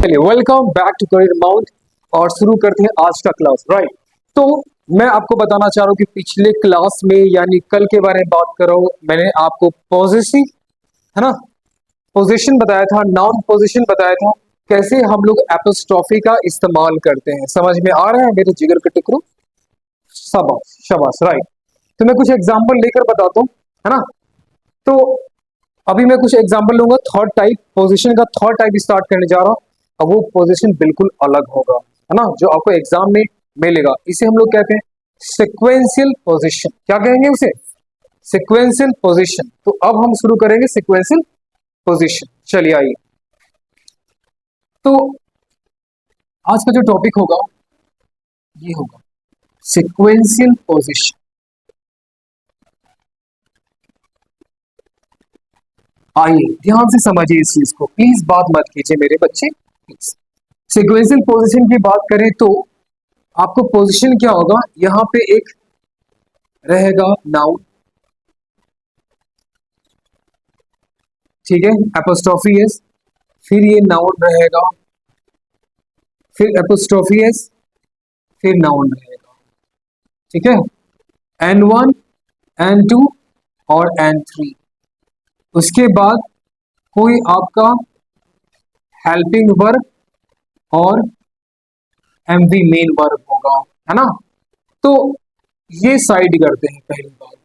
चलिए welcome back to career mount और शुरू करते हैं आज का क्लास। राइट, तो मैं आपको बताना चाह रहा हूँ कि पिछले क्लास में यानी कल के बारे में बात कर रहा हूँ। मैंने आपको पॉजिटिव है ना पोजीशन बताया था, नाउन पोजीशन बताया था, कैसे हम लोग एपोस्ट्रोफी का इस्तेमाल करते हैं। समझ में आ रहा है मेरे जिगर के टुकड़ों? शाबाश शाबाश। राइट, तो मैं कुछ एग्जांपल लेकर बताता हूँ, है ना। तो अभी मैं कुछ एग्जांपल लूंगा, थर्ड टाइप पोजीशन का थर्ड टाइप स्टार्ट करने जा रहा हूँ। अब वो पोजीशन बिल्कुल अलग होगा, है ना, जो आपको एग्जाम में मिलेगा। इसे हम लोग कहते हैं सिक्वेंशियल पोजीशन। क्या कहेंगे उसे? Sequential position. तो अब हम शुरू करेंगे सिक्वेंशियल पोजीशन। चलिए आइए। तो आज का जो टॉपिक होगा ये होगा सिक्वेंशियल पोजीशन। आइए ध्यान से समझिए इस चीज को, प्लीज बात मत कीजिए मेरे बच्चे। सिक्वेंशियल पोजीशन की बात करें तो आपको पोजीशन क्या होगा, यहां पे एक रहेगा नाउन, ठीक है, एपोस्ट्रोफी एस, फिर ये नाउन रहेगा, फिर एपोस्ट्रोफी एस, फिर नाउन रहेगा, ठीक है, N1 N2 और N3। उसके बाद कोई आपका हेल्पिंग वर्ब और एमवी मेन वर्ब होगा, है ना। तो ये साइड करते हैं पहली बात।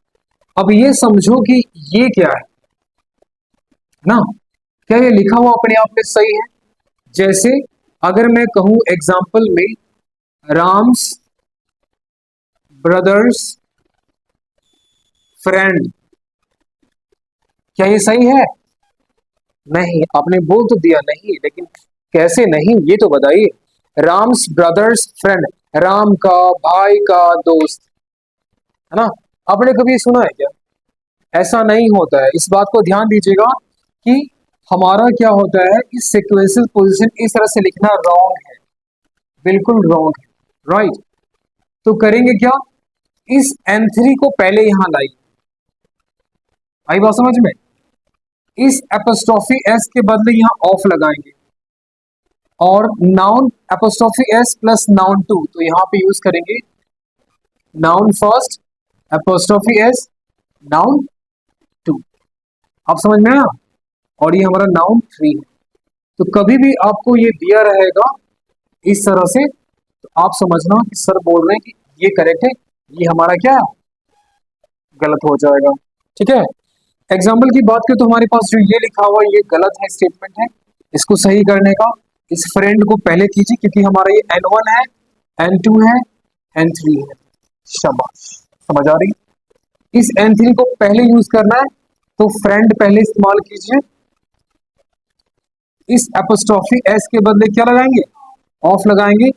अब ये समझो कि ये क्या है ना, क्या ये लिखा हुआ अपने आप में सही है? जैसे अगर मैं कहूं एग्जाम्पल में राम्स ब्रदर्स फ्रेंड, क्या ये सही है? नहीं, आपने बोल तो दिया नहीं, लेकिन कैसे नहीं ये तो बताइए। राम्स ब्रदर्स फ्रेंड, राम का भाई का दोस्त, है ना। आपने कभी सुना है क्या? ऐसा नहीं होता है। इस बात को ध्यान दीजिएगा कि हमारा क्या होता है, इस सिक्वेंशियल पोजीशन इस तरह से लिखना रॉन्ग है, बिल्कुल रॉन्ग है। राइट, तो करेंगे क्या, इस N3 को पहले यहां लाइए। आई बात समझ में? इस एपोस्ट्रोफी एस के बदले यहां ऑफ लगाएंगे और noun apostrophe s plus noun two, तो यहां पे यूज करेंगे noun first apostrophe s noun two. आप समझ में आया? और ये हमारा नाउन थ्री है। तो कभी भी आपको ये दिया रहेगा इस तरह से, तो आप समझना कि सर बोल रहे हैं कि ये करेक्ट है, ये हमारा क्या है, गलत हो जाएगा। ठीक है, एग्जाम्पल की बात करें तो हमारे पास जो ये लिखा हुआ है ये गलत है, स्टेटमेंट है। इसको सही करने का इस फ्रेंड को पहले कीजिए, क्योंकि हमारा ये N1 है, N2 है, N3 है। शाबाश, समझ आ रही? इस N3 को पहले यूज करना है, तो फ्रेंड पहले इस्तेमाल कीजिए। इस एपोस्ट्रोफी एस के बदले क्या लगाएंगे, ऑफ लगाएंगे।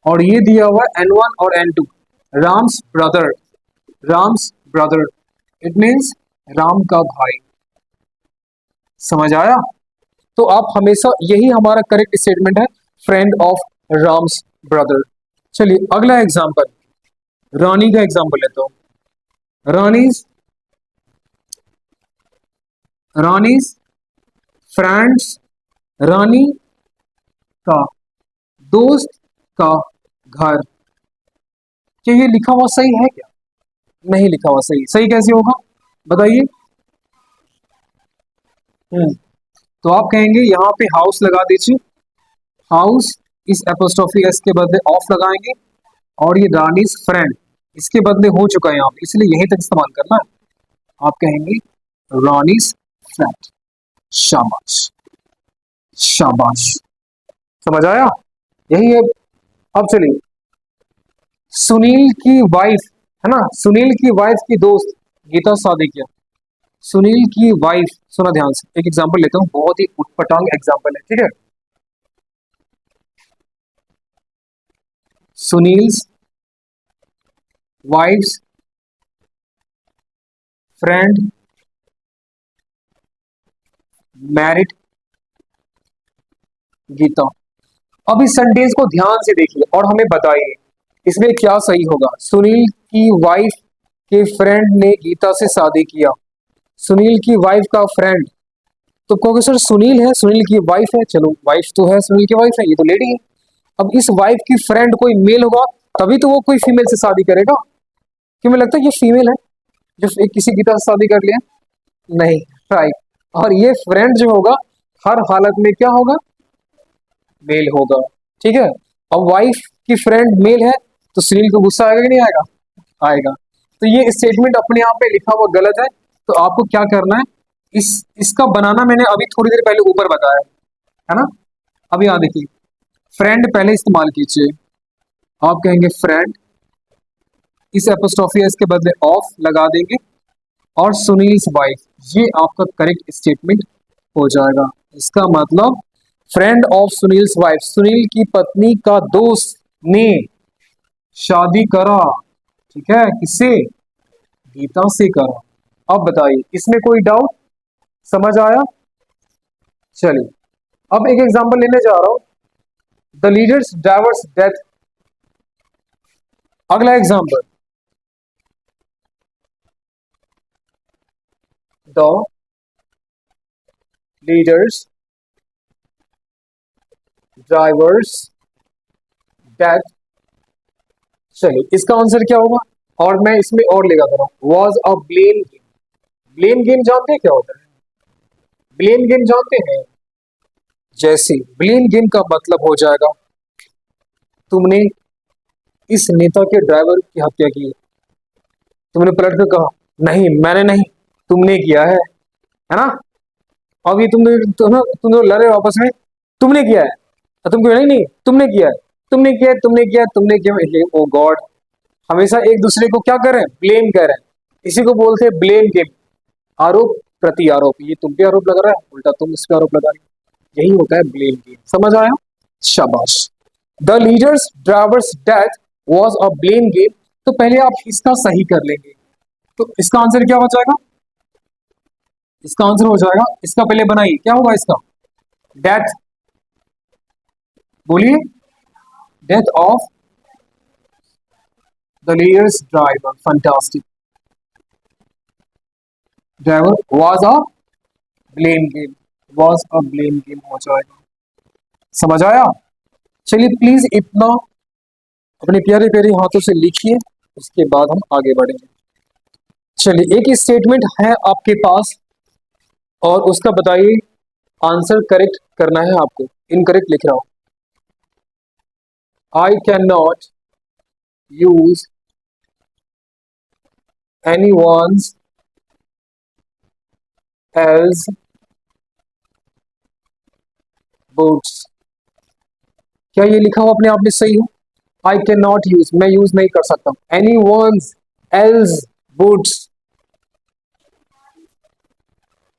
और ये दिया हुआ है N1 और N2, Ram's brother, Ram's brother, it means Ram का भाई। समझ आया? तो आप हमेशा, यही हमारा करेक्ट स्टेटमेंट है, फ्रेंड ऑफ राम्स ब्रदर। चलिए अगला एग्जांपल, रानी का एग्जांपल लेता हूं। रानीज रानीज फ्रेंड्स, रानी का दोस्त का घर। क्या ये लिखा हुआ सही है क्या? नहीं लिखा हुआ सही। सही कैसे होगा बताइए? तो आप कहेंगे यहाँ पे हाउस लगा दीजिए, हाउस, इस एपोस्ट्रोफी एस के बदले ऑफ लगाएंगे, और ये रानीज फ्रेंड इसके बदले हो चुका है यहाँ पे, इसलिए यही तक इस्तेमाल करना है। आप कहेंगे रानीज फ्रेंड। शाबाश शाबाश, समझ आया? यही है। अब चलिए, सुनील की वाइफ, है ना, सुनील की वाइफ की दोस्त गीता शादी किया। सुनील की वाइफ, सुना ध्यान से, एक एग्जांपल लेता हूँ, बहुत ही उटपटांग एग्जांपल है, ठीक है। Sunil's wives friend married Gita. अब इस सेंटेंस को ध्यान से देखिए और हमें बताइए इसमें क्या सही होगा। सुनील की वाइफ के फ्रेंड ने गीता से शादी किया। सुनील की वाइफ का फ्रेंड तो कहोगे सर सुनील है, सुनील की वाइफ है, चलो वाइफ तो है, सुनील की वाइफ है, ये तो लेडी है। अब इस वाइफ की फ्रेंड कोई मेल होगा, तभी तो वो कोई फीमेल से शादी करेगा। क्यों मुझे लगता है ये फीमेल है जो किसी गीता से शादी कर लिया? नहीं, राइट। और ये फ्रेंड जो होगा हर हालत में क्या होगा? मेल होगा। ठीक है। अब वाइफ की फ्रेंड मेल है तो सुनील को गुस्सा आएगा कि नहीं आएगा? आएगा। तो ये स्टेटमेंट अपने आप में लिखा हुआ गलत है। तो आपको क्या करना है, इसका बनाना मैंने अभी थोड़ी देर पहले ऊपर बताया है ना। अभी यहाँ देखिए, फ्रेंड पहले इस्तेमाल कीजिए। आप कहेंगे फ्रेंड, इस एपोस्ट्रोफी एस के बदले ऑफ लगा देंगे, और सुनील्स वाइफ, ये आपका करेक्ट स्टेटमेंट हो जाएगा। इसका मतलब friend of Sunil's wife, Sunil की पत्नी का दोस्त ने शादी करा। ठीक है, किससे? गीता से करा। अब बताइए, इसमें कोई डाउट? समझ आया? चलिए, अब एक एग्जांपल लेने जा रहा हूं, द लीडर्स डाइवर्स डेथ। अगला example, the leaders drivers death. चलिए, इसका आंसर क्या होगा? और मैं इसमें और लेगा दे रहा हूं, was a blame game. Blame game जानते हैं क्या होता है? ब्लेम गेम जानते हैं? जैसे ब्लेम गेम का मतलब हो जाएगा, तुमने इस नेता के ड्राइवर की हत्या की। तुमने पलट कर कहा, नहीं मैंने नहीं, तुमने किया है ना। अब ये तुम लोग लड़े आपस में, तुमने किया है, और तुम कहो नहीं नहीं तुमने किया है, तुमने किया है, तुमने किया है, तुमने किया। ओ गॉड, हमेशा एक दूसरे को क्या कर रहे हैं? ब्लेम कर रहे हैं। इसी को बोलते हैं ब्लेम गेम, आरोप प्रति आरोप। ये तुम पे आरोप लगा रहा है, उल्टा तुम इस पे आरोप लगा रहे हो। यही होता है ब्लेम गेम। समझ आया? शाबाश। The leaders drivers death was a blame game. तो पहले आप इसका सही कर लेंगे, तो इसका आंसर क्या हो जाएगा? इसका आंसर हो जाएगा, इसका पहले बनाइए, क्या होगा इसका? डेथ, बोलिए, death of the leaders driver. Fantastic. Driver was a blame game, was a blame game हो जाएगा। समझ आया? चलिए प्लीज इतना अपने प्यारे प्यारे हाथों से लिखिए, उसके बाद हम आगे बढ़ेंगे। चलिए, एक स्टेटमेंट है आपके पास और उसका बताइए, आंसर करेक्ट करना है आपको। इनकरेक्ट लिख रहा हूं, I can not use anyone's else books. क्या ये लिखा हुआ अपने आप में सही है? आई कैन नॉट यूज, मैं यूज नहीं कर सकता, एनी वंस एल्स बुक्स।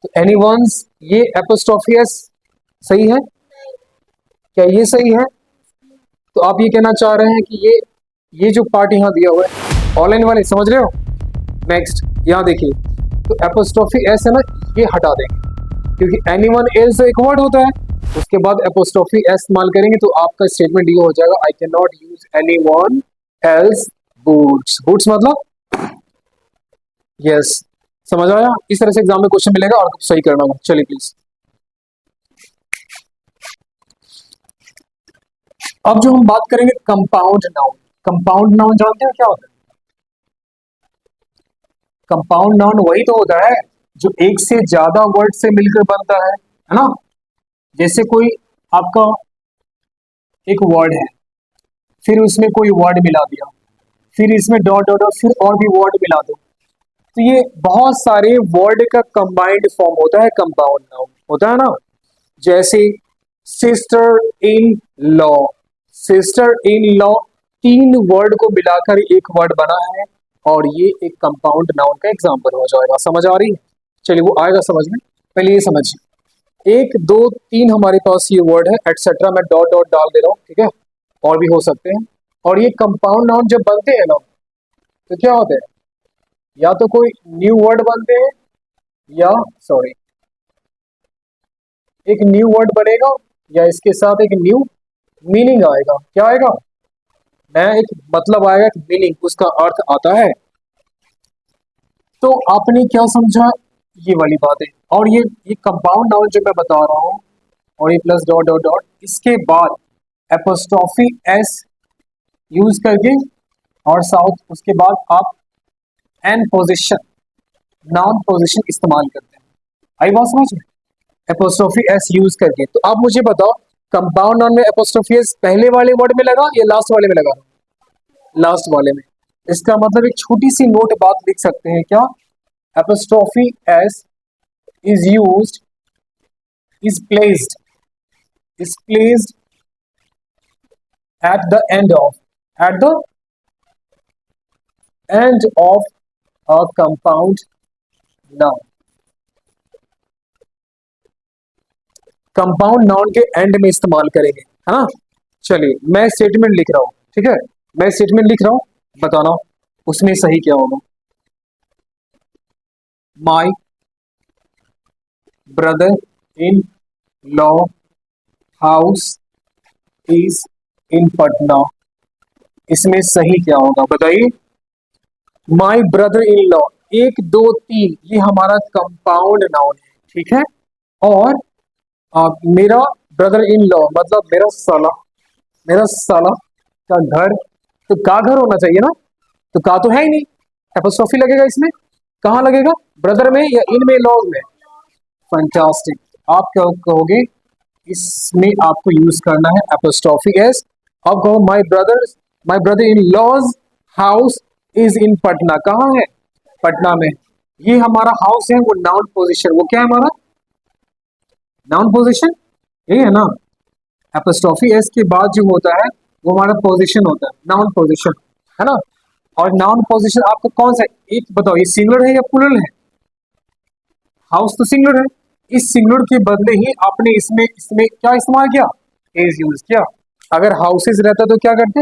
तो एनी वंस, ये एपोस्ट्रोफियस सही है? क्या ये सही है? तो आप ये कहना चाह रहे हैं कि ये जो पार्ट यहाँ दिया हुआ है, ऑनलाइन वाले समझ रहे हो? नेक्स्ट यहाँ देखिए, तो एपोस्ट्रोफी एस है ना, ये हटा देंगे, क्योंकि एनीवन एल्स एक वर्ड होता है, उसके बाद एपोस्ट्रोफी एस इस्तेमाल करेंगे तो आपका स्टेटमेंट ये हो जाएगा, आई can not use anyone else boots. Boots मतलब यस। समझ आया? इस तरह से एग्जाम में क्वेश्चन मिलेगा और सही करना होगा। चलिए प्लीज, अब जो हम बात करेंगे कंपाउंड नाउन। कंपाउंड नाउन जानते हो क्या होता है? कंपाउंड नाउन वही तो होता है जो एक से ज्यादा वर्ड से मिलकर बनता है ना। जैसे कोई आपका एक वर्ड है, फिर उसमें कोई वर्ड मिला दिया, फिर इसमें डॉट डॉट डॉट, फिर और भी वर्ड मिला दो, तो ये बहुत सारे वर्ड का कंबाइंड फॉर्म होता है, कंपाउंड नाउन होता है ना। जैसे sister in law, sister in law, तीन वर्ड को मिलाकर एक वर्ड बना है, और ये एक कंपाउंड नाउन का एग्जांपल हो जाएगा। समझ आ रही है? चलिए वो आएगा समझ में, पहले ये समझिए। एक दो तीन हमारे पास ये वर्ड है, एटसेट्रा, मैं डॉट डॉट डाल दे रहा हूँ, ठीक है, और भी हो सकते हैं। और ये कंपाउंड नाउन जब बनते हैं ना, तो क्या होता है, या तो कोई न्यू वर्ड बनते हैं, या सॉरी एक न्यू वर्ड बनेगा, या इसके साथ एक न्यू मीनिंग आएगा। क्या आएगा? नया एक मतलब आएगा, मीनिंग, उसका अर्थ आता है। तो आपने क्या समझा ये वाली बात है। और ये कंपाउंड नाउन जो मैं बता रहा हूँ, और ये प्लस डॉट डॉट डॉट, इसके बाद एपोस्ट्रोफी एस यूज करके, और साउथ उसके बाद आप एन पोजिशन, नाउन पोजिशन इस्तेमाल करते हैं। आई बात समझ में? एपोस्ट्रोफी एस यूज करके। तो आप मुझे बताओ, कंपाउंड नाउन में एपोस्ट्रोफी एस पहले वाले वर्ड में लगा या लास्ट वाले में लगा? लास्ट वाले में। इसका मतलब एक छोटी सी नोट बात लिख सकते हैं क्या? Apostrophe S is used, is placed, is placed at the end of, at the end of a compound noun। Compound noun के एंड में इस्तेमाल करेंगे, है ना? चलिए मैं स्टेटमेंट लिख रहा हूं, ठीक है? मैं स्टेटमेंट लिख रहा हूं, बताना उसमें सही क्या होगा। माई brother in law house is in Patna, इसमें सही क्या होगा बताइए? माई ब्रदर इन लॉ, एक दो तीन, ये हमारा कंपाउंड नाउन है, ठीक है? और मेरा ब्रदर इन लॉ मतलब मेरा साला का घर, तो का घर होना चाहिए ना, तो का तो है ही नहीं, एपोस्ट्रोफी लगेगा इसमें। कहाँ लगेगा? ब्रदर में या इन में, लॉज में? फैंटास्टिक। आप क्या कहोगे? इसमें आपको यूज करना है एपोस्ट्रोफी एस। अब कहो my brother in law's house is in Patna. कहाँ है? पटना में। ये हमारा हाउस है, वो नाउन पोजीशन, वो क्या है हमारा? नाउन पोजीशन, यही है ना? एपोस्ट्रोफी एस के बाद जो होता है वो हमारा पोजीशन होता है, नाउन पोजीशन, है ना? और नाउन पोजीशन आपको कौन सा, एक बताओ, ये सिंगुलर है या प्लूरल है? हाउस तो सिंगुलर है। इस सिंगुलर के बदले ही आपने इसमें इसमें क्या इस्तेमाल किया? इज यूज किया। अगर हाउसेज रहता तो क्या करते?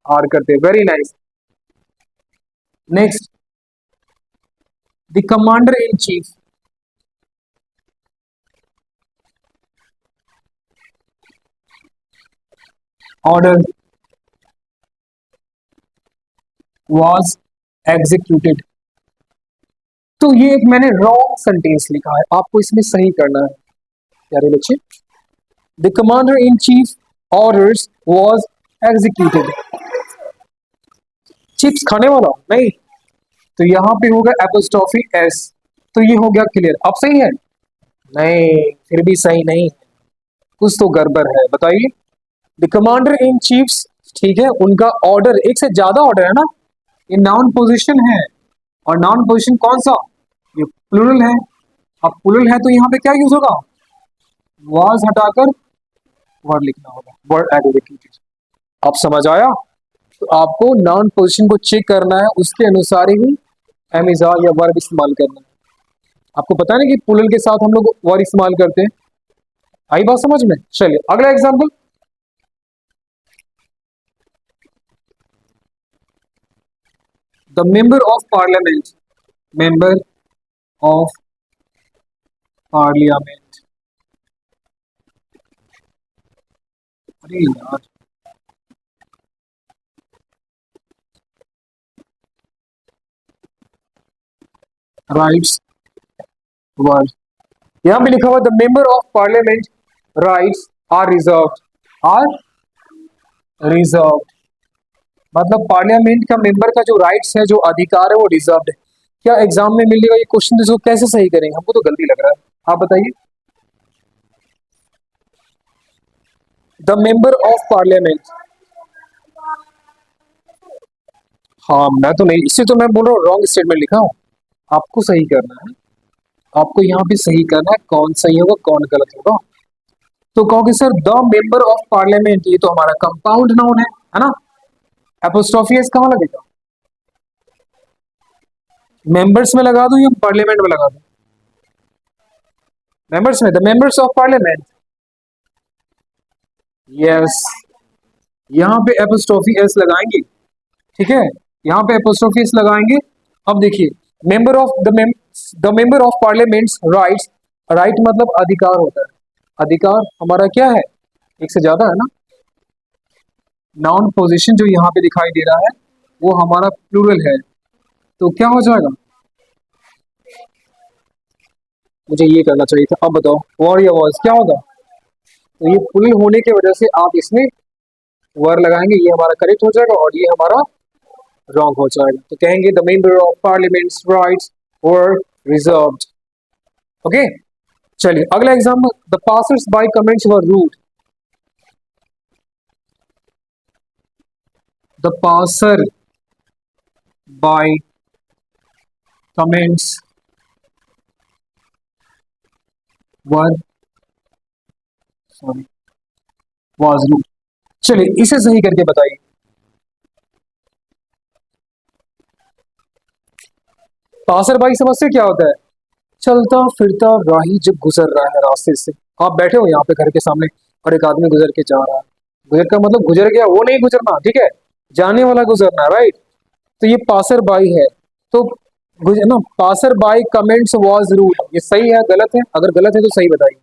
आर करते। Very nice. Next, the commander in chief, order was executed. तो ये एक मैंने रॉन्ग सेंटेंस लिखा है, आपको इसमें सही करना है प्यारे बच्चे। The commander in chief orders was executed. Chips खाने वाला नहीं, तो यहाँ पे होगा एपोस्ट्रोफी एस, तो ये हो गया क्लियर। अब सही है? नहीं, फिर भी सही नहीं, कुछ तो गड़बड़ है, बताइए। द कमांडर इन चीफ्स, ठीक है, उनका ऑर्डर, एक से ज्यादा ऑर्डर है ना, ये नाउन पोजीशन है। और नाउन पोजीशन कौन सा? ये प्लूरल है। अब प्लूरल है तो यहाँ पे क्या यूज होगा? वाज हटाकर वर्ड लिखना होगा, वर्ड एग्जीक्यूटेड। अब समझ आया? तो आपको नाउन पोजीशन को चेक करना है, उसके अनुसार ही एमिजा या वर्ब इस्तेमाल करना है। आपको पता नहीं कि प्लूरल के साथ हम लोग वर्ड इस्तेमाल करते हैं। आई बात समझ में? चलिए अगला example. The member of parliament, member of parliament, अरे यार, राइट्स वर्ड, यहां पे लिखा हुआ the member of parliament rights are reserved, are reserved, मतलब पार्लियामेंट का मेंबर का जो राइट्स है, जो अधिकार है, वो रिजर्व्ड है। क्या एग्जाम में मिलेगा ये क्वेश्चन? इसको कैसे सही करेंगे? हमको तो गलती लग रहा है, आप बताइए। द मेंबर ऑफ पार्लियामेंट, हाँ मैं तो नहीं, इससे तो मैं बोल रहा हूँ रॉन्ग स्टेटमेंट लिखा हूँ। आपको सही करना है, आपको यहाँ पे सही करना है, कौन सही होगा कौन गलत होगा। तो कहोगे sir the member of parliament, ये तो हमारा कंपाउंड नाउन है ना? एपोस्ट्रोफी एस कहाँ लगेगा? मेंबर्स में लगा दूं या पार्लियामेंट में लगा दूं? मेंबर्स में, the members of parliament, yes. यहाँ पे एपोस्ट्रोफी एस लगाएंगे, ठीक है, यहाँ पे एपोस्ट्रोफी एस लगाएंगे। अब देखिए, member of the member of parliament's rights, right मतलब अधिकार होता है, अधिकार हमारा क्या है? एक से ज्यादा है ना? नाउन पोजीशन जो यहाँ पे दिखाई दे रहा है वो हमारा प्लूरल है, तो क्या हो जाएगा? मुझे ये करना चाहिए था। अब बताओ वर या वॉज क्या होगा? तो ये पुल होने की वजह से आप इसमें वर लगाएंगे, ये हमारा करेक्ट हो जाएगा और ये हमारा रॉन्ग हो जाएगा। तो कहेंगे the member of parliament's rights were reserved. Okay, चलिए अगला example, the passers by comments were rude. The passer by comments were sorry was rude. चलिए इसे सही करके बताइए। पासर बाई समझते क्या होता है? चलता फिरता राही जो गुजर रहा है रास्ते से। आप बैठे हो यहाँ पे घर के सामने और एक आदमी गुजर के जा रहा है। गुजर का मतलब गुजर गया वो नहीं गुजरना, ठीक है, जाने वाला गुजरना, राइट। तो ये पासर बाई है। तो गुजर ना, passer by comments was rude, ये सही है गलत है? अगर गलत है तो सही बताइए,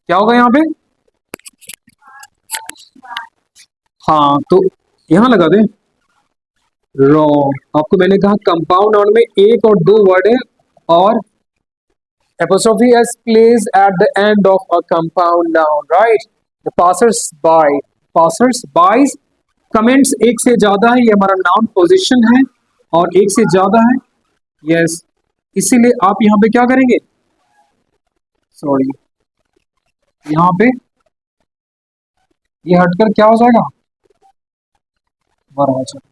क्या होगा यहाँ पे? हाँ तो यहाँ लगा दें रॉन्ग। आपको मैंने कहा कंपाउंड नाउन में एक और दो वर्ड है और apostrophe s plays at the end of a compound noun, right? The passers bys comments एक से ज्यादा है, ये हमारा नाउन पोजीशन है और एक से ज्यादा है, यस। इसीलिए आप यहाँ पे क्या करेंगे, सॉरी, यहाँ पे ये हटकर क्या हो जाएगा, वर हो जाएगा।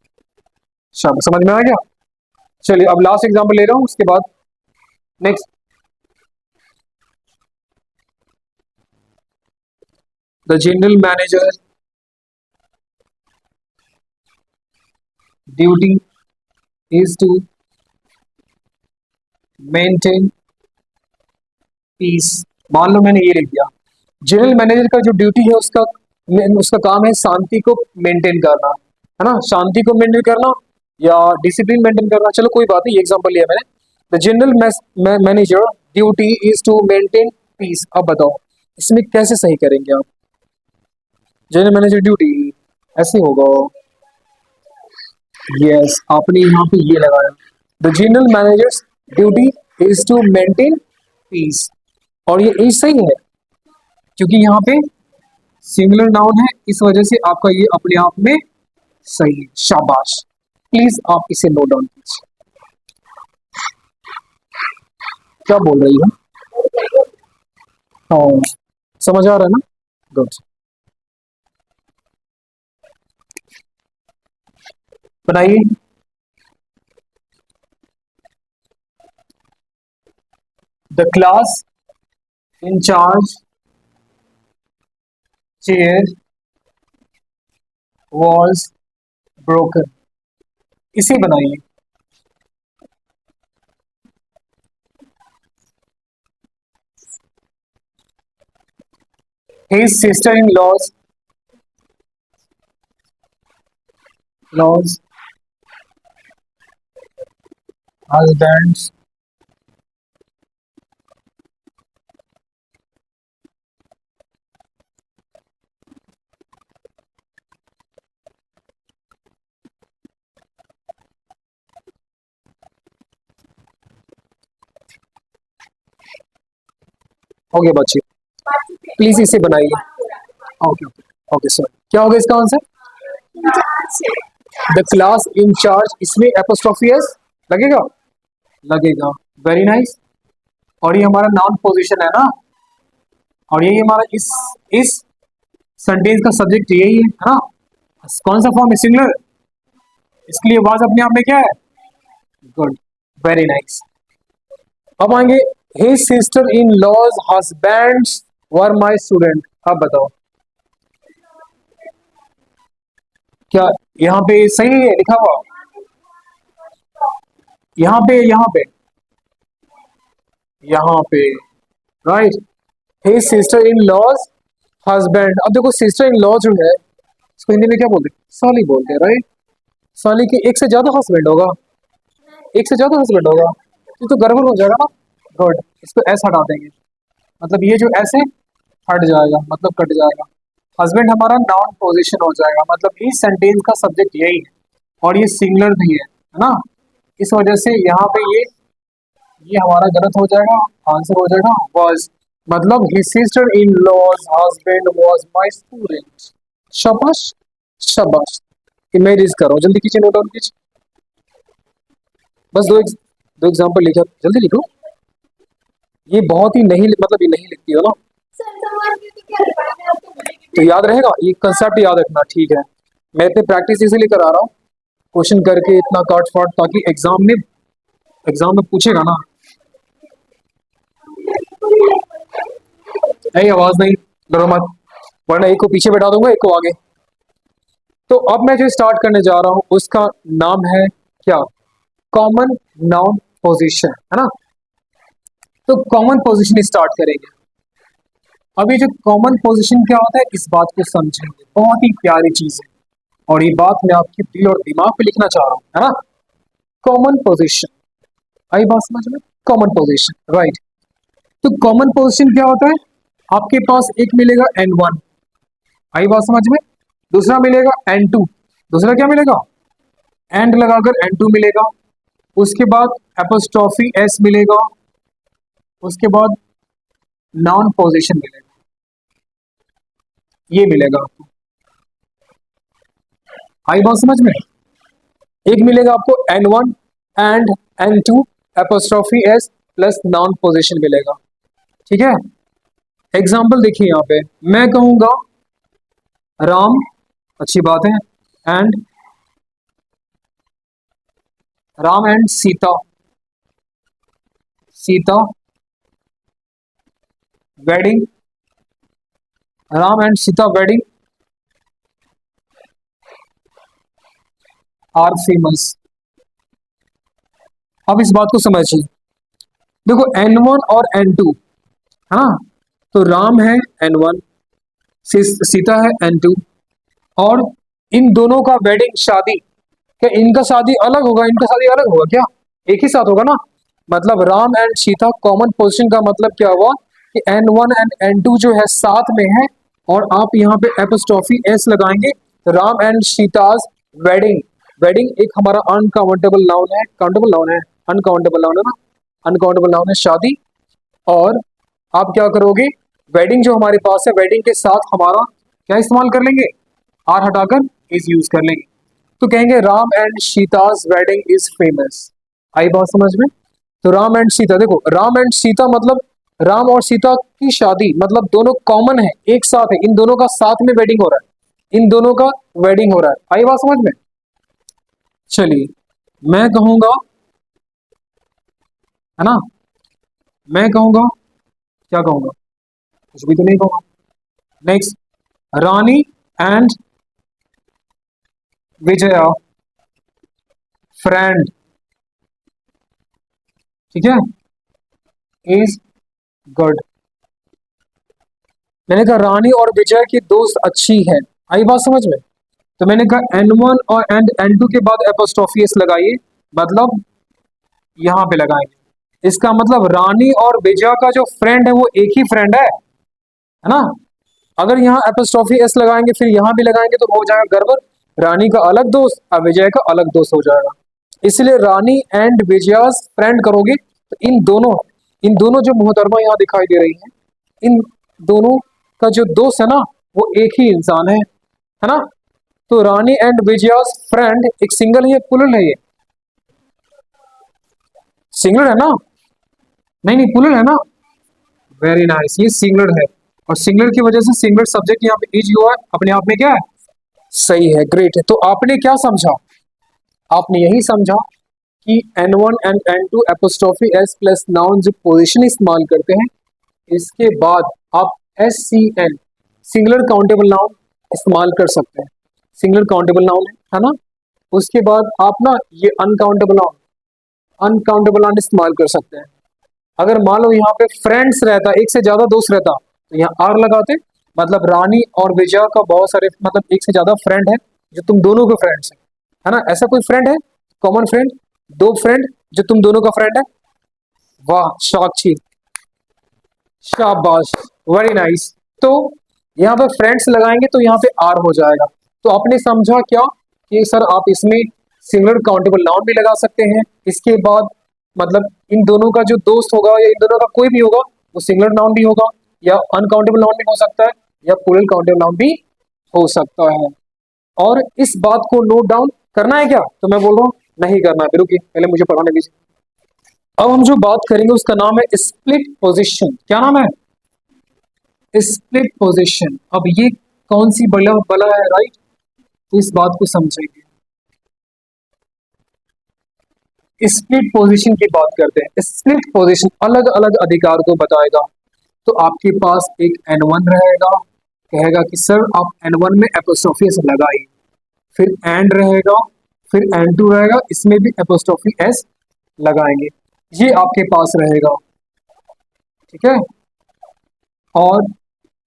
सब समझ में आ गया? चलिए अब लास्ट एग्जांपल ले रहा हूं, उसके बाद next. The general manager duty is to maintain peace। मान लो मैंने ये लिख दिया, जनरल मैनेजर का जो ड्यूटी है उसका उसका काम है शांति को मेंटेन करना, है ना, शांति को मेंटेन करना या डिसिप्लिन मेंटेन करना। चलो कोई बात नहीं, ये एग्जांपल लिया मैंने। The general manager duty is to maintain peace. अब बताओ इसमें कैसे सही करेंगे आप? जनरल मैनेजर ड्यूटी ऐसे होगा, यस आपने यहाँ पे ये लगाया, the general manager's duty is to maintain peace. और ये इज सही है क्योंकि यहाँ पे सिंगुलर नाउन है, इस वजह से आपका ये अपने आप में सही है। शाबाश, प्लीज आप इसे नोट डाउन कीजिए। क्या बोल रही है? हाँ समझ आ रहा है ना? गुड। बनाइए। The class in charge chair was broken. इसे बनाइए। His sister-in-law's husband's हो गया बच्चे, प्लीज इसे बनाइए। ओके ओके ओके सर, क्या होगा इसका आंसर? द क्लास इंचार्ज, इसमें एपोस्ट्रोफी एस लगेगा, लगेगा, वेरी नाइस। और ये हमारा नाउन पोजीशन है ना, और यही हमारा इस सेंटेंस का सब्जेक्ट यही है ना। कौन सा फॉर्म है? सिंगुलर, इसके लिए वाज अपने आप में क्या है? Good, very nice. अब आएंगे his sister in law's husbands were my student. अब बताओ क्या यहाँ पे सही है लिखा हुआ? यहाँ पे यहाँ पे right, his sister in law's husband. अब देखो सिस्टर इन लॉ जो है इसको हिंदी में क्या बोलते हैं? साली बोलते हैं, राइट। साली के एक से ज्यादा हस्बैंड होगा, एक से ज्यादा हस्बैंड होगा, तो गड़बड़ हो जाएगा ना। गुड, इसको ऐसा हटा देंगे, मतलब ये जो ऐसे हट जाएगा, मतलब कट जाएगा। हस्बैंड हमारा नाउन पोजीशन हो जाएगा, मतलब इस सेंटेंस का सब्जेक्ट यही है और ये सिंगुलर भी है ना। इस वजह से यहाँ पे ये ये हमारा गलत हो जाएगा, आंसर हो जाएगा was, मतलब his sister in law's husband was my student। शाबाश, शाबाश। इमेजेस करो जल्दी, कीजिए नोट डाउन कीजिए। बस दो एग्जांपल लिखा, जल्दी लिखो। ये बहुत ही नहीं, मतलब ये नहीं लिखती हो ना, तो याद रहेगा, ये कंसेप्ट याद रखना, ठीक है। मैं इतनी प्रैक्टिस इसीलिए करा रहा हूँ, क्वेश्चन करके इतना काट फाट, ताकि एग्जाम में पूछेगा ना। नहीं, आवाज नहीं, डरो मत, वरना एक को पीछे बैठा दूंगा, एक को आगे। तो अब मैं जो स्टार्ट करने जा रहा हूं उसका नाम है क्या? कॉमन नाउन पोजीशन, है ना। तो कॉमन पोजीशन स्टार्ट करेंगे। अब ये जो कॉमन पोजीशन क्या होता है, इस बात को समझेंगे, बहुत ही प्यारी चीज है, और ये बात मैं आपके दिल और दिमाग पे लिखना चाह रहा हूं, है ना। कॉमन पोजीशन, आई बात समझ में? Common position, right. तो कॉमन पोजीशन क्या होता है? आपके पास एक मिलेगा N1, आई बात समझ में। दूसरा मिलेगा N2, दूसरा क्या मिलेगा? एंड लगाकर N2 मिलेगा। उसके बाद एपोस्ट्रोफी S मिलेगा। उसके बाद नाउन पोजीशन मिलेगा, ये मिलेगा आपको, आई बात समझ में। एक मिलेगा आपको N1 and N2 apostrophe S plus noun position मिलेगा, ठीक है। एग्जाम्पल देखिए यहाँ पे, मैं कहूंगा राम, अच्छी बात है, and Ram and Sita, Sita wedding, Ram and Sita wedding are famous. अब इस बात को समझिए, देखो N1 और N2, हाँ, तो राम है N1, सीता है N2, और इन दोनों का वेडिंग, शादी, क्या इनका शादी अलग होगा, इनका शादी अलग होगा क्या? एक ही साथ होगा ना। मतलब Ram and Sita common position का मतलब क्या हुआ कि N1 एंड N2 जो है साथ में है, और आप यहाँ पे एपोस्ट्रोफी S लगाएंगे, तो Ram and Sita's wedding, wedding एक हमारा अनकाउंटेबल नाउन है, काउंटेबल नाउन है, अनकाउंटेबल नाउन है ना, अनकाउंटेबल नाउन है शादी। और आप क्या करोगे, वेडिंग जो हमारे पास है, वेडिंग के साथ हमारा क्या इस्तेमाल कर लेंगे, आर हटाकर इज यूज कर लेंगे, तो कहेंगे Ram and Sita's wedding is famous. आई बात समझ में। तो राम एंड सीता, देखो राम एंड सीता मतलब राम और सीता की शादी, मतलब दोनों कॉमन है, एक साथ है, इन दोनों का साथ में वेडिंग हो रहा है, इन दोनों का वेडिंग हो रहा है, आई बात समझ में। चलिए मैं कहूंगा, है ना, मैं कहूंगा, क्या कहूंगा, कुछ भी तो नहीं कहूंगा। Next, Rani and Vijaya friend, ठीक है, इज गुड। मैंने कहा रानी और विजय की दोस्त अच्छी है, आई बात समझ में। तो मैंने कहा N1 और N2 के बाद एपोस्ट्रोफी S लगाइए, मतलब यहां पे लगाएंगे, इसका मतलब रानी और विजय का जो फ्रेंड है वो एक ही फ्रेंड है ना। अगर यहाँ एपोस्ट्रोफी S लगाएंगे फिर यहाँ भी लगाएंगे तो हो जाएगा गड़बड़, रानी का अलग दोस्त और विजय का अलग दोस्त हो जाएगा। इसलिए रानी एंड विजया फ्रेंड करोगे तो इन दोनों जो मोहतरमा यहाँ दिखाई दे रही हैं, इन दोनों का जो दोस्त है ना वो एक ही इंसान है ना। तो रानी एंड विजया फ्रेंड एक सिंगल है या प्लूरल है? ये सिंगलर है ना, नहीं नहीं प्लूरल है ना, वेरी नाइस, ये सिंगलर है, और सिंगलर की वजह से सिंगलर सब्जेक्ट यहाँ पे इज हुआ है, अपने आप में क्या है, सही है, ग्रेट है। तो आपने क्या समझा? आपने यही समझा कि N1 and N2 apostrophe S plus noun जो पोजीशन इस्तेमाल करते हैं, इसके बाद आप SCN सिंगुलर काउंटेबल नाउन इस्तेमाल कर सकते हैं, सिंगुलर काउंटेबल नाउन है ना। उसके बाद आप ना ये अनकाउंटेबल नाउन इस्तेमाल कर सकते हैं। अगर मान लो यहाँ पे फ्रेंड्स रहता, एक से ज्यादा दोस्त रहता, तो यहाँ आर लगाते, मतलब रानी और विजय का बहुत सारे, मतलब एक से ज्यादा फ्रेंड है जो तुम दोनों के फ्रेंड्स है ना। ऐसा कोई फ्रेंड है, कॉमन फ्रेंड, दो फ्रेंड जो तुम दोनों का फ्रेंड है? वाह साक्षी, शाबाश, वेरी नाइस। तो यहाँ पे फ्रेंड्स लगाएंगे तो यहाँ पे आर हो जाएगा। तो आपने समझा क्या कि सर आप इसमें सिंगुलर काउंटेबल नाउन भी लगा सकते हैं, इसके बाद मतलब इन दोनों का जो दोस्त होगा या इन दोनों का कोई भी होगा वो सिंगुलर नाउन भी होगा या अनकाउंटेबल नाउन भी हो सकता है या प्लूरल काउंटेबल नाउन भी हो सकता है। और इस बात को नोट डाउन करना है क्या? तो मैं बोल रहा हूँ नहीं करना है, रुकिए पहले मुझे पढ़ाने दीजिए। अब हम जो बात करेंगे उसका नाम है स्प्लिट पोजिशन। क्या नाम है? Split position. अब ये कौन सी बला बला है, राइट? तो इस बात को समझेंगे। स्प्लिट पोजीशन की बात करते हैं। स्प्लिट पोजीशन अलग अलग अधिकार को बताएगा। तो आपके पास एक N1 रहेगा, कहेगा कि सर आप N1 में एपोस्ट्रोफी एस लगाइए, फिर एंड रहेगा, फिर N2 रहेगा, इसमें भी एपोस्ट्रोफी एस लगाएंगे। ये आपके पास रहेगा, ठीक है। और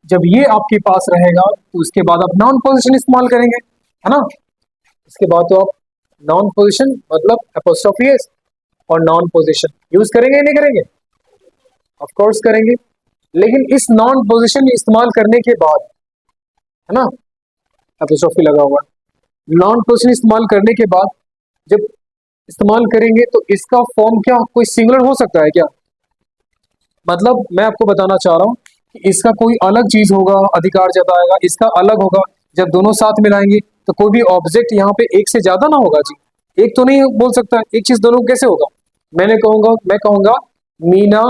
जब ये आपके पास रहेगा तो उसके बाद आप नॉन पोजीशन इस्तेमाल करेंगे, है ना। इसके बाद तो आप नॉन पोजीशन मतलब एपोस्ट्रोफी एस और नॉन पोजीशन यूज करेंगे या नहीं करेंगे? ऑफ कोर्स करेंगे। लेकिन इस नॉन पोजीशन इस्तेमाल करने के बाद, है ना, एपोस्ट्रोफी लगा हुआ है, नॉन पोजीशन इस्तेमाल करने के बाद जब इस्तेमाल करेंगे तो इसका फॉर्म क्या कोई सिंगुलर हो सकता है क्या? मतलब मैं आपको बताना चाह रहा हूँ कि इसका कोई अलग चीज होगा, अधिकार जताएगा, इसका अलग होगा। जब दोनों साथ मिलाएंगे तो कोई भी ऑब्जेक्ट यहाँ पे एक से ज्यादा ना होगा जी, एक तो नहीं बोल सकता, एक चीज दोनों कैसे होगा? मैं कहूंगा मीना,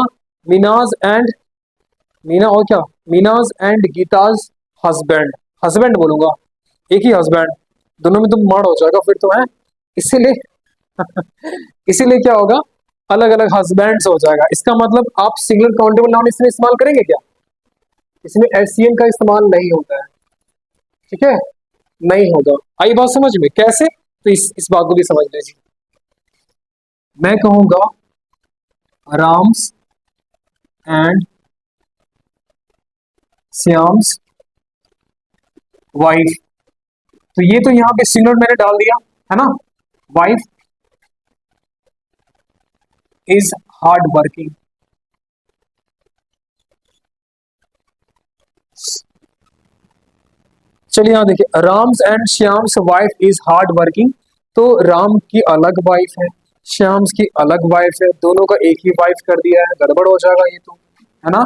मीनाज एंड मीना और क्या, मीनाज एंड गीताज हस्बैंड, हस्बैंड बोलूंगा, एक ही हस्बैंड, दोनों में तो मार हो जाएगा फिर तो है, इसीलिए इसीलिए क्या होगा, अलग अलग हस्बैंड्स हो जाएगा। इसका मतलब आप सिंगुलर काउंटेबल नाउन इसमें इस्तेमाल करेंगे क्या? इसमें एससीएन का इस्तेमाल नहीं होता है, ठीक है, नहीं होगा। आई बात समझ में कैसे? तो इस बात को भी समझ लीजिए। मैं कहूंगा राम्स एंड श्याम्स वाइफ, तो ये तो यहाँ पे सिंगुलर मैंने डाल दिया, है ना। वाइफ इज हार्ड वर्किंग, चलिए यहाँ देखिए, Ram's and Shyam's wife is hard working. तो राम की अलग वाइफ है, श्याम्स की अलग वाइफ है, दोनों का एक ही वाइफ कर दिया है, गड़बड़ हो जाएगा ये तो, है ना।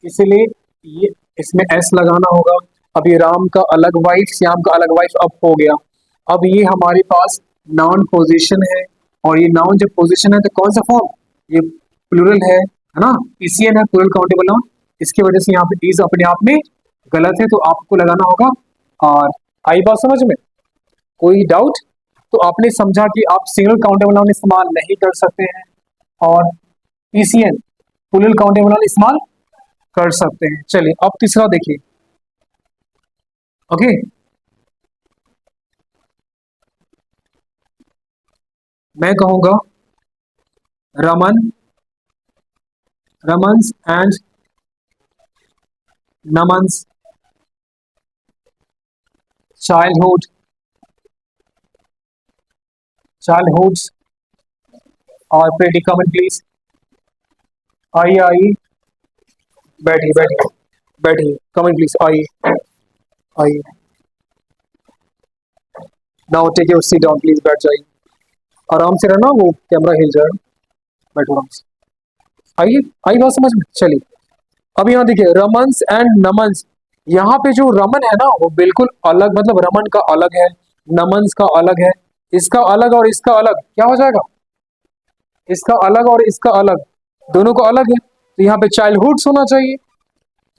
इसीलिए ये इसमें एस लगाना होगा। अब ये राम का अलग वाइफ, श्याम का अलग वाइफ अब हो गया। अब ये हमारे पास नाउन पोजीशन है, और ये नाउन जब पोजीशन है तो कौन सा फॉर्म, ये प्लूरल है ना, पीसीएन है, प्लूरल काउंटेबल नाउन। इसकी वजह से यहाँ पे इज अपने आप में गलत है, तो आपको लगाना होगा और। आई बात समझ में? कोई डाउट? तो आपने समझा कि आप सिंगल काउंटेबल नाउन इस्तेमाल नहीं कर सकते हैं और पीसीएन प्लूरल काउंटेबल नाउन इस्तेमाल कर सकते हैं। चलिए अब तीसरा देखिए, ओके। मैं कहूंगा Raman, Raman's and Naman's childhood, childhood's और प्रेडिकामेंट प्लीज। आइए आइए, बैठिए बैठिए बैठिए, कमेंट प्लीज, आइए आइए, now take your seat down please, बैठ जाइए, आराम से रहना, वो कैमरा हिल जाएगा, बैठो आराम से। आइए, आई बात समझ में? चलिए अब यहाँ देखिए, रमन्स एंड नमन्स, यहाँ पे जो रमन है ना वो बिल्कुल अलग, मतलब रमन का अलग है, नमन्स का अलग है, इसका अलग और इसका अलग क्या हो जाएगा, इसका अलग और इसका अलग, दोनों को अलग है, तो यहाँ पे चाइल्डहुड होना चाहिए।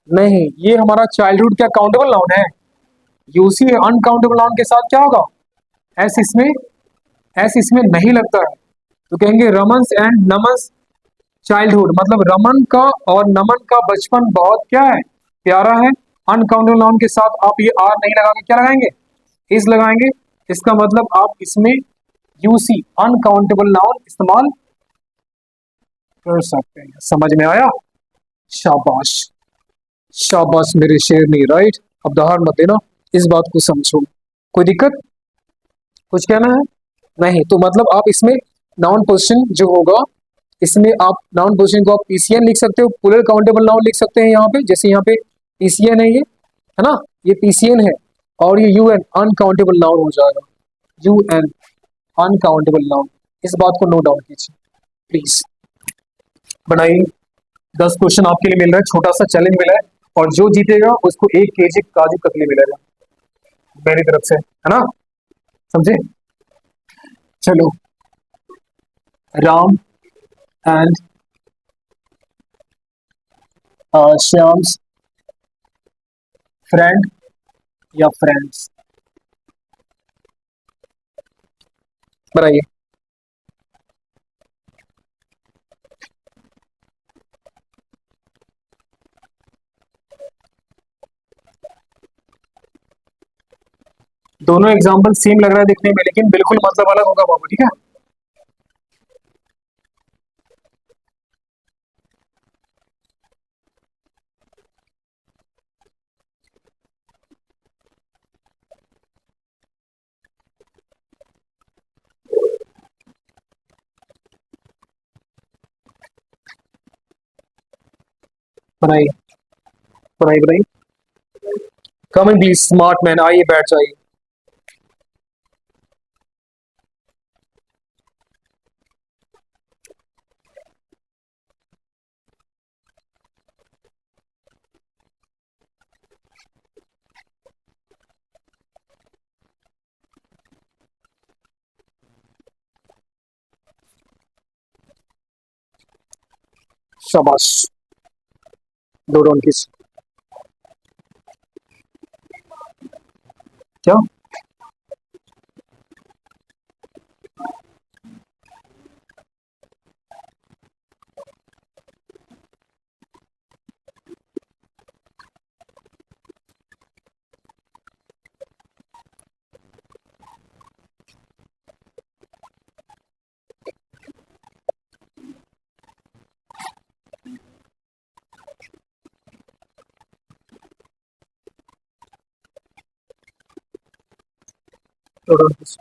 नहीं, ये हमारा चाइल्डहुड क्या काउंटेबल नाउन है? यूसी अनकाउंटेबल नाउन के साथ क्या होगा, एस इसमें, एस इसमें नहीं लगता है, तो कहेंगे रमन्स एंड नमन्स चाइल्डहुड, मतलब रमन का और नमन का बचपन बहुत क्या है, प्यारा है। अनकाउंटेबल नाउन के साथ आप ये आर नहीं लगा के क्या लगाएंगे, इज लगाएंगे। इसका मतलब आप इसमें यूसी अनकाउंटेबल नाउन इस्तेमाल कर सकते हैं। समझ में आया? शाबाश, शाबाश मेरे शेरनी, राइट। अब दहाड़ मत देना, इस बात को समझो। कोई दिक्कत, कुछ कहना है? नहीं, तो मतलब आप इसमें नाउन पोजीशन जो होगा, इसमें आप नाउन पोजीशन को आप पीसीएन लिख सकते हो, प्लूरल काउंटेबल नाउन लिख सकते हैं यहाँ पे, जैसे यहाँ पे पीसीएन है ये, है ना, ये पीसीएन है, और ये यूएन अनकाउंटेबल नाउन हो जाएगा, यूएन अनकाउंटेबल नाउन। इस बात को नोट डाउन कीजिए। प्लीज बनाइए। 10 क्वेश्चन आपके लिए मिल रहा है, छोटा सा चैलेंज मिला है, और जो जीतेगा उसको 1 केजी काजू कतली मिलेगा मेरी तरफ से, है ना? समझे? चलो, राम एंड श्याम्स फ्रेंड या फ्रेंड्स, बनाइए। दोनों एग्जाम्पल सेम लग रहा है दिखने में, लेकिन बिल्कुल मतलब अलग होगा बाबू, ठीक है? बनाइए बनाइए बनाइए। कम इन प्लीज स्मार्ट मैन, आइए बैठ जाइए। शाबाश, दो डोंट किस। क्या? दो डोंट किस।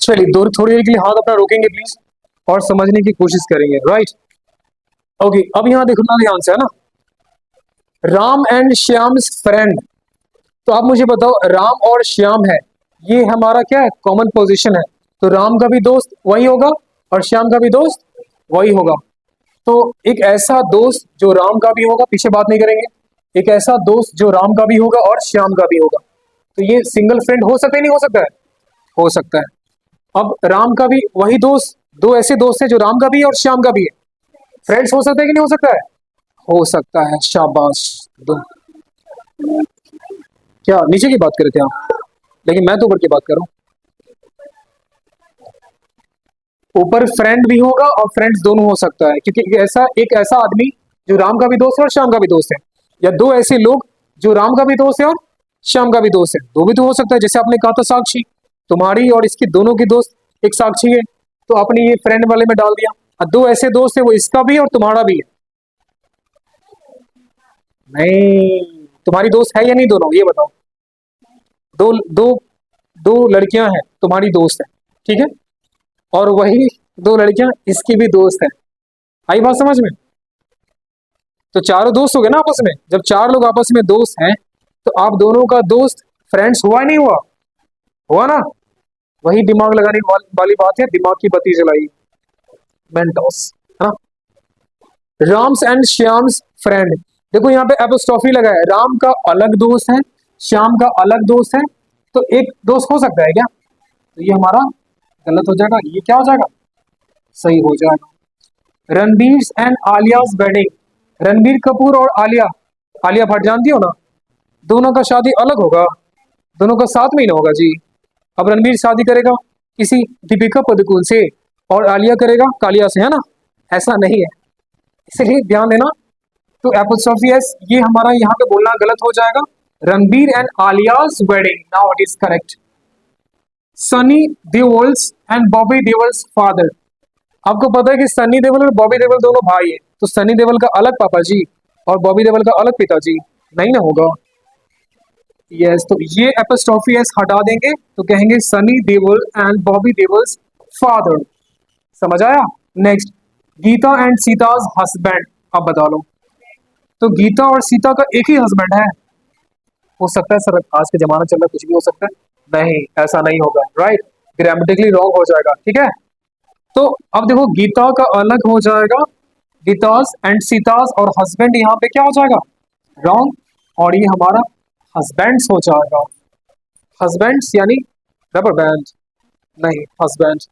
चलिए, दो थोड़ी देर के लिए हाथ अपना रोकेंगे प्लीज, और समझने की कोशिश करेंगे, राइट? ओके, अब यहाँ देखना ध्यान से, है ना? Ram and Shyam's friend. तो आप मुझे बताओ, राम और श्याम है, ये हमारा क्या है? कॉमन पोजीशन है। तो राम का भी दोस्त वही होगा और श्याम का भी दोस्त वही होगा। तो एक ऐसा दोस्त जो राम का भी होगा, पीछे बात नहीं करेंगे, एक ऐसा दोस्त जो राम का भी होगा और श्याम का भी होगा, तो ये सिंगल फ्रेंड हो सकता है, नहीं हो सकता है? हो सकता है। अब राम का भी वही दोस्त, दो ऐसे दोस्त हैं जो राम का भी है और श्याम का भी है, फ्रेंड्स हो सकता है कि नहीं हो सकता है? हो सकता है, शाबाश। दो, क्या नीचे की बात कर रहे थे आप? लेकिन मैं तो ऊपर की बात कर रहा हूँ। ऊपर फ्रेंड भी होगा और फ्रेंड्स दोनों हो सकता है, क्योंकि ऐसा एक ऐसा आदमी जो राम का भी दोस्त है और श्याम का भी दोस्त है, या दो ऐसे लोग जो राम का भी दोस्त है और श्याम का भी दोस्त है, दो भी तो हो सकता है। जैसे आपने कहा था साक्षी, तुम्हारी और इसकी दोनों की दोस्त एक साक्षी है, तो आपने ये फ्रेंड वाले में डाल दिया। और दो ऐसे दोस्त है, वो इसका भी है और तुम्हारा भी है। नहीं, तुम्हारी दोस्त है या नहीं दोनों, ये बताओ। दो दो दो लड़कियां हैं, तुम्हारी दोस्त है, ठीक है? और वही दो लड़कियां इसकी भी दोस्त है। आई बात समझ में? तो चारों दोस्त हो गए ना आपस में। जब चार लोग आपस में दोस्त हैं, तो आप दोनों का दोस्त फ्रेंड्स हुआ नहीं हुआ? हुआ ना? वही दिमाग लगाने वाली बात है, दिमाग की बत्ती जलाई, मेंटोस, है ना? Ram's and Shyam's friend. देखो यहाँ पे एपोस्ट्रोफी लगा है, राम का अलग दोस्त है, श्याम का अलग दोस्त है, तो एक दोस्त हो सकता है क्या? तो ये हमारा गलत हो जाएगा, ये क्या हो जाएगा? सही हो जाएगा। Ranbir and Alia's wedding. रणबीर कपूर और आलिया, आलिया भट्ट जानती हो ना, दोनों का शादी अलग होगा, दोनों का साथ में ही ना होगा जी। अब रणबीर शादी करेगा किसी दीपिका पादुकोण से और आलिया करेगा कालिया से, है ना, ऐसा नहीं है, इसलिए ध्यान देना। तो एपोस्ट्रोफी एस ये हमारा यहाँ पे बोलना गलत हो जाएगा। Ranbir and Alia's wedding, now it is correct. Sunny Deol's and Bobby Deol's father. आपको पता है कि सनी देओल और बॉबी देओल दोनों भाई है, तो सनी देओल का अलग पापा जी और बॉबी देओल का अलग पिताजी, नहीं ना होगा। यस, तो ये एपोस्ट्रोफी एस हटा देंगे तो कहेंगे सनी देओल एंड बॉबी देओल्स फादर। समझ आया। Next, Geeta and Sita's husband. अब बता लो, तो गीता और सीता का एक ही हस्बैंड है? हो सकता है सर, आज के जमाना चल रहा है, कुछ भी हो सकता है। नहीं, ऐसा नहीं होगा, राइट, ग्रामेटिकली रॉन्ग हो जाएगा, ठीक है। तो अब देखो, गीता का अलग हो जाएगा, गीतास एंड सीतास, और हस्बैंड यहाँ पे क्या हो जाएगा, रॉन्ग, और ये हमारा हस्बैंड्स हो जाएगा। हस्बैंड्स यानी रबर बैंड, नहीं husband.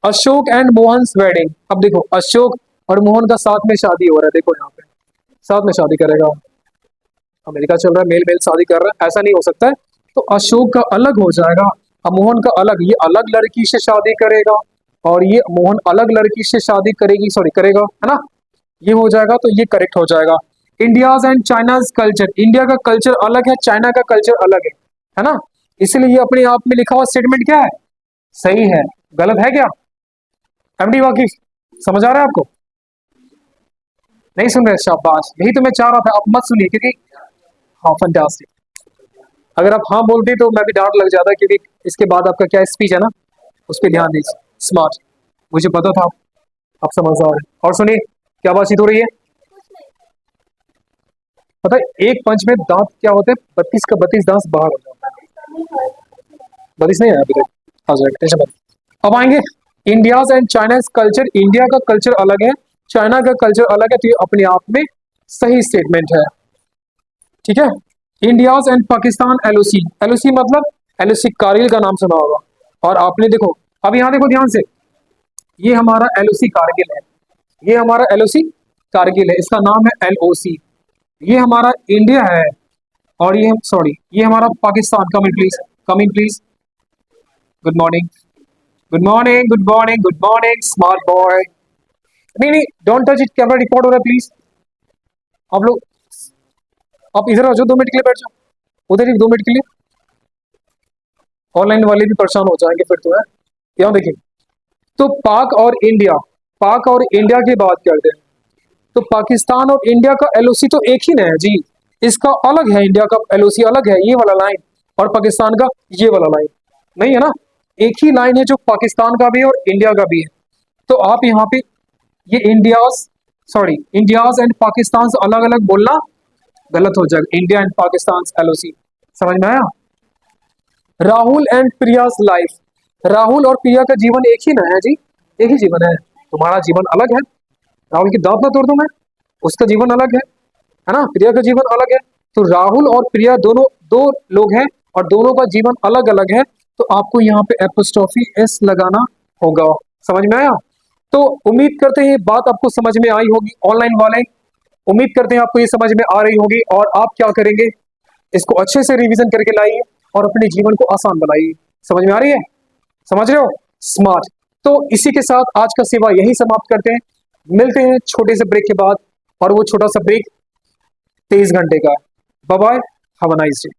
Ashok and Mohan's wedding. अब देखो, अशोक और मोहन का साथ में शादी हो रहा है, देखो यहाँ पे साथ में शादी करेगा, अमेरिका चल रहा है, मेल मेल शादी कर रहा है, ऐसा नहीं हो सकता है। तो अशोक का अलग हो जाएगा, अब मोहन का अलग, ये अलग लड़की से शादी करेगा और ये मोहन अलग लड़की से शादी करेगी, सॉरी करेगा, है ना, ये हो जाएगा, तो ये करेक्ट हो जाएगा। India's and China's culture. India का कल्चर अलग है, चाइना का कल्चर अलग है ना, इसलिए ये अपने आप में लिखा हुआ स्टेटमेंट क्या है, सही है, गलत है क्या? एमडी वाकिफ, समझ आ रहा है आपको? नहीं सुन रहे? शाबाश, यही तो मैं चाह रहा था, आप मत सुनिए, क्योंकि हाँ फंटास्टिक, अगर आप हाँ बोलते तो मैं भी डांट लग जाता, क्योंकि इसके बाद आपका क्या स्पीच है ना, उस पर ध्यान दीजिए। स्मार्ट, मुझे पता था आप समझदार हैं। और सुनिए, क्या बातचीत हो रही है? पता है एक पंच में दांत क्या होते हैं, 32 का 32 दांत बाहर हो जाता है। 32 नहीं है अभी तक, आ जाएगा, टेंशन मत। अब आएंगे India's and China's culture. India का कल्चर अलग है, चाइना का कल्चर अलग है, तो ये अपने आप में सही स्टेटमेंट है, ठीक है। India's and Pakistan LOC. LOC मतलब एलओसी कारगिल का नाम सुना होगा, और आपने देखो, अब यहाँ देखो ध्यान से, ये हमारा एलओसी कारगिल है, ये हमारा एलओसी कारगिल है, इसका नाम है एलओसी। ये हमारा इंडिया है, और ये सॉरी ये हमारा Pakistan. Come in please, come in please. Good morning, good morning, good morning, good morning smart boy. नहीं नहीं, don't touch it, camera record हो रहा है प्लीज। आप लोग, आप इधर आ जाओ, 2 मिनट के लिए बैठ जाओ, उधर ही 2 मिनट के लिए, ऑनलाइन वाले भी परेशान हो जाएंगे फिर तो, है। यहाँ देखिए, तो पाक और इंडिया, पाक और इंडिया की बात करते हैं, तो पाकिस्तान और इंडिया का एलओसी तो एक ही ना है जी, इसका अलग है, इंडिया का एलओसी अलग है, ये वाला लाइन, और पाकिस्तान का ये वाला लाइन, नहीं है ना, एक ही लाइन है जो पाकिस्तान का भी है और इंडिया का भी है। तो आप यहाँ पे ये India's, sorry India's and Pakistan अलग अलग बोलना गलत हो जाएगा, इंडिया एंड पाकिस्तान एलओसी। समझ में आया? Rahul and Priya's life. राहुल और प्रिया का जीवन एक ही ना है जी, एक ही जीवन है, तुम्हारा जीवन अलग है, राहुल की दांत ना तोड़ दूं मैं, उसका जीवन अलग है ना, प्रिया का जीवन अलग है। तो राहुल और प्रिया दोनों दो लोग हैं और दोनों का जीवन अलग अलग है, तो आपको यहाँ पे एपोस्ट्रोफी एस लगाना होगा। समझ में आया? तो उम्मीद करते हैं ये बात आपको समझ में आई होगी, ऑनलाइन वाले उम्मीद करते हैं आपको ये समझ में आ रही होगी, और आप क्या करेंगे, इसको अच्छे से रिवीजन करके लाइए और अपने जीवन को आसान बनाइए। समझ में आ रही है? समझ रहे हो? स्मार्ट। तो इसी के साथ आज का सेवा यही समाप्त करते हैं, मिलते हैं छोटे से ब्रेक के बाद, और वो छोटा सा ब्रेक 23 घंटे का। Bye bye, have a nice day.